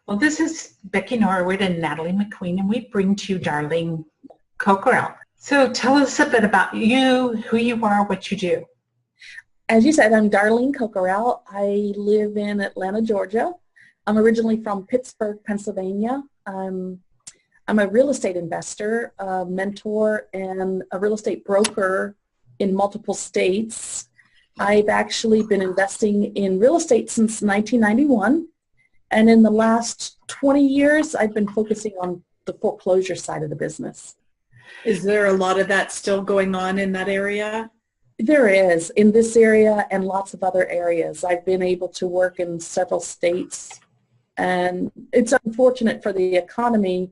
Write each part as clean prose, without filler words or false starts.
Well, this is Becky Norwood and Natalie McQueen, and we bring to you Darlene Coquerel. So tell us a bit about you, who you are, what you do. As you said, I'm Darlene Coquerel. I live in Atlanta, Georgia. I'm originally from Pittsburgh, Pennsylvania. I'm a real estate investor, a mentor, and a real estate broker in multiple states. I've actually been investing in real estate since 1991. And in the last 20 years, I've been focusing on the foreclosure side of the business. Is there a lot of that still going on in that area? There is, in this area and lots of other areas. I've been able to work in several states, and it's unfortunate for the economy.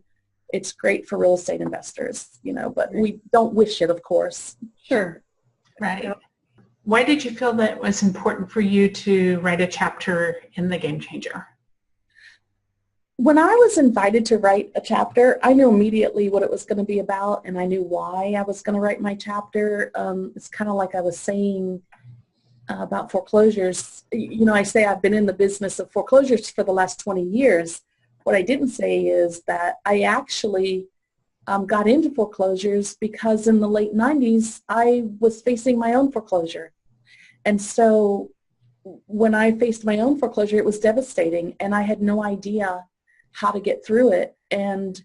It's great for real estate investors, but we don't wish it, of course. Sure. Right. Why did you feel that it was important for you to write a chapter in The Game Changer? When I was invited to write a chapter, I knew immediately what it was going to be about, and I knew why I was going to write my chapter. It's kind of like I was saying about foreclosures. I say I've been in the business of foreclosures for the last 20 years. What I didn't say is that I actually got into foreclosures because in the late 90s, I was facing my own foreclosure. And so when I faced my own foreclosure, it was devastating, and I had no idea how to get through it, and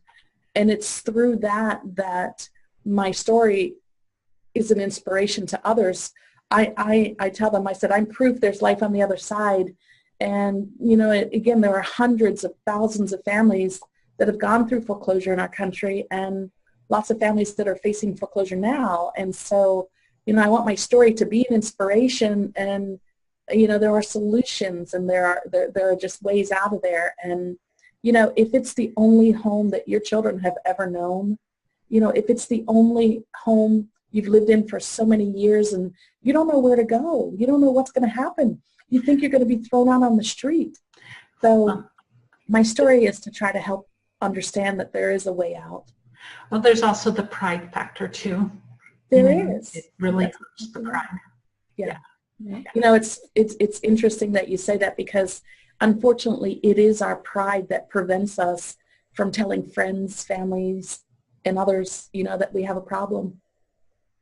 it's through that my story is an inspiration to others. I tell them, I said, I'm proof there's life on the other side. And again, there are hundreds of thousands of families that have gone through foreclosure in our country, and lots of families that are facing foreclosure now. And so I want my story to be an inspiration, and there are solutions, and there are just ways out of there. And if it's the only home that your children have ever known, if it's the only home you've lived in for so many years and you don't know where to go, you don't know what's going to happen, you think you're going to be thrown out on the street. So my story is to try to help understand that there is a way out. Well, there's also the pride factor too. There is. It really hurts the pride. Yeah. It's interesting that you say that, because unfortunately, it is our pride that prevents us from telling friends, families, and others, that we have a problem.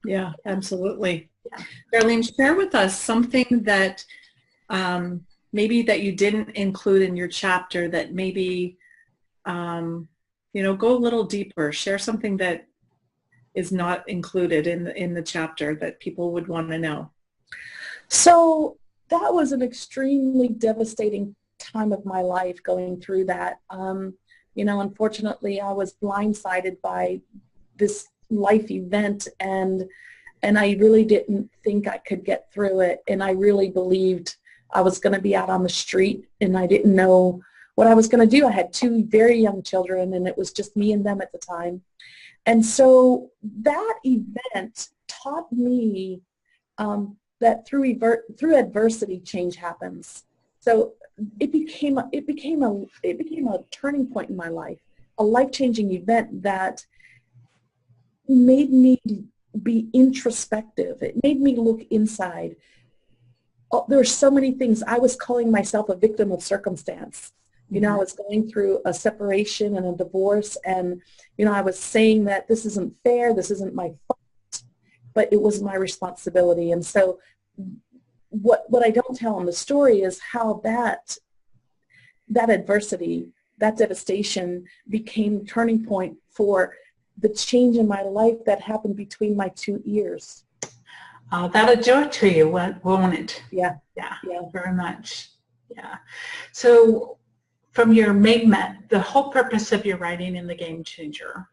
Yeah, absolutely. Yeah. Darlene, share with us something that maybe that you didn't include in your chapter that maybe, go a little deeper. Share something that is not included in the chapter that people would want to know. So that was an extremely devastating time of my life, going through that. Unfortunately, I was blindsided by this life event, and I really didn't think I could get through it, and I really believed I was going to be out on the street, and I didn't know what I was going to do. I had two very young children, and it was just me and them at the time. And so that event taught me that through adversity, change happens. So it became a turning point in my life, a life-changing event that made me be introspective. It made me look inside. There were so many things. I was calling myself a victim of circumstance. I was going through a separation and a divorce, and I was saying that this isn't fair, this isn't my fault, but it was my responsibility. And so what I don't tell in the story is how that adversity, that devastation became a turning point for the change in my life that happened between my two ears. That'll do it to you, won't it? Yeah. Yeah, very much. Yeah. So from your the whole purpose of your writing in The Game Changer,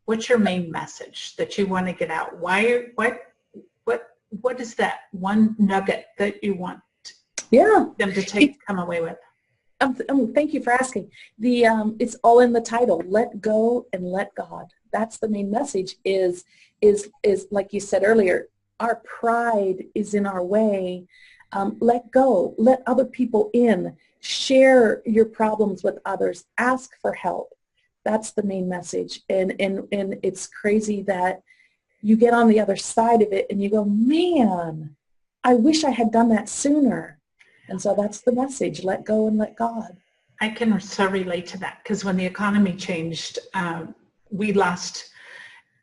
what's your main message that you want to get out? What is that one nugget that you want them to come away with? Thank you for asking. It's all in the title. Let go and let God. That's the main message. Is like you said earlier, our pride is in our way. Let go. Let other people in. Share your problems with others. Ask for help. That's the main message. And it's crazy that you get on the other side of it and you go, man, I wish I had done that sooner. And so that's the message. Let go and let God. I can so relate to that, because when the economy changed, we lost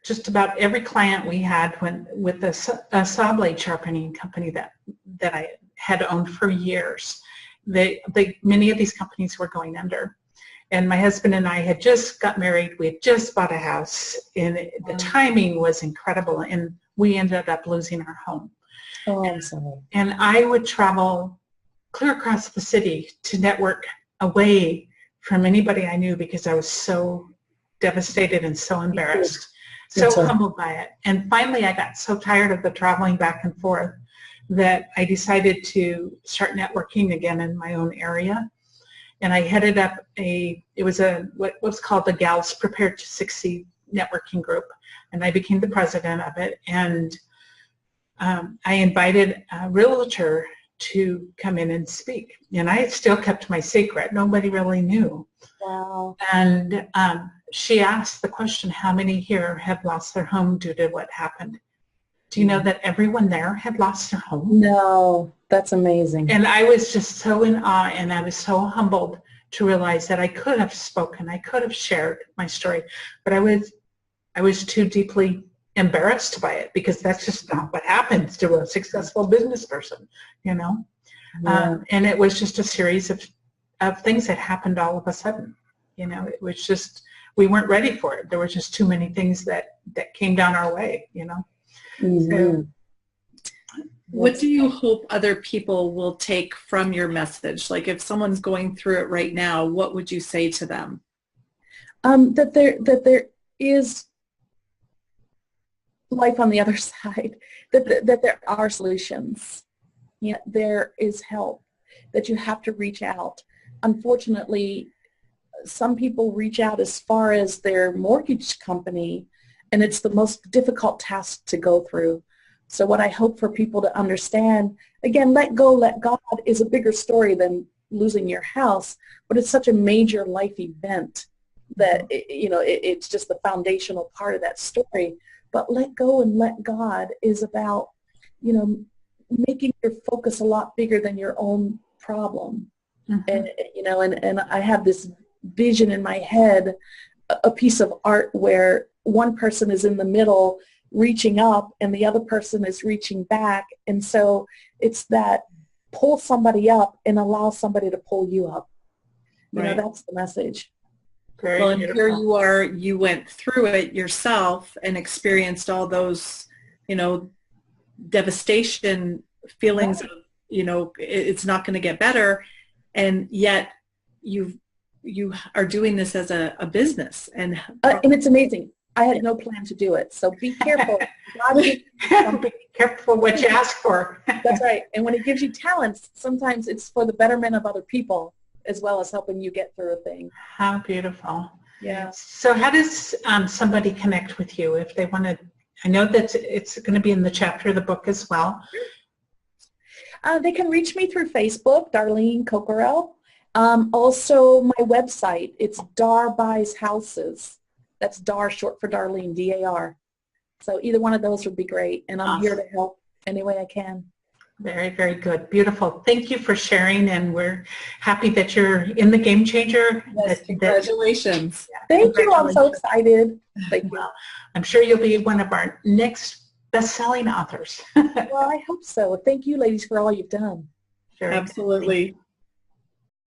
just about every client we had with a saw blade sharpening company that I had owned for years. Many of these companies were going under. And my husband and I had just got married. We had just bought a house, and the timing was incredible, and we ended up losing our home. Oh, I'm sorry. And I would travel clear across the city to network away from anybody I knew, because I was so devastated and so embarrassed, so humbled by it. And finally, I got so tired of the traveling back and forth that I decided to start networking again in my own area. And I headed up what's called the Gals Prepared to Succeed networking group. And I became the president of it. And I invited a realtor to come in and speak. And I still kept my secret. Nobody really knew. Wow. And she asked the question, how many here have lost their home due to what happened? Do you know that everyone there had lost their home? No, that's amazing. And I was just so in awe, and I was so humbled to realize that I could have spoken, I could have shared my story, but I was too deeply embarrassed by it, because that's just not what happens to a successful business person, you know. Yeah. And it was just a series of things that happened all of a sudden. You know, it was just, we weren't ready for it. There were just too many things that came down our way, you know. Mm-hmm. So, what do you hope other people will take from your message? Like, if someone's going through it right now, what would you say to them? That there is life on the other side, that there are solutions. Yeah, there is help, that you have to reach out. Unfortunately, some people reach out as far as their mortgage company, and it's the most difficult task to go through. So what I hope for people to understand, again, let go, let God is a bigger story than losing your house, but it's such a major life event that, it's just the foundational part of that story. But let go and let God is about, making your focus a lot bigger than your own problem. Mm-hmm. And I have this vision in my head, a piece of art where one person is in the middle reaching up and the other person is reaching back. And so it's that pull somebody up and allow somebody to pull you up. Right. That's the message. Very well, and beautiful. here you are, you went through it yourself and experienced all those, devastation feelings of, it's not going to get better. And yet you are doing this as a business. And it's amazing. I had no plan to do it. So be careful. Be careful what you ask for. That's right. And when it gives you talents, sometimes it's for the betterment of other people as well as helping you get through a thing. How beautiful. Yeah. So how does somebody connect with you if they want to? I know that it's going to be in the chapter of the book as well. They can reach me through Facebook, Darlene Coquerel. Also, my website, it's Dar Buys Houses. That's Dar, short for Darlene, D-A-R. So either one of those would be great, and I'm here to help any way I can. Very, very good. Beautiful. Thank you for sharing, and we're happy that you're in the Game Changer. Yes, congratulations. Thank you. I'm so excited. Thank you. Well, I'm sure you'll be one of our next best-selling authors. Well, I hope so. Thank you, ladies, for all you've done. Absolutely.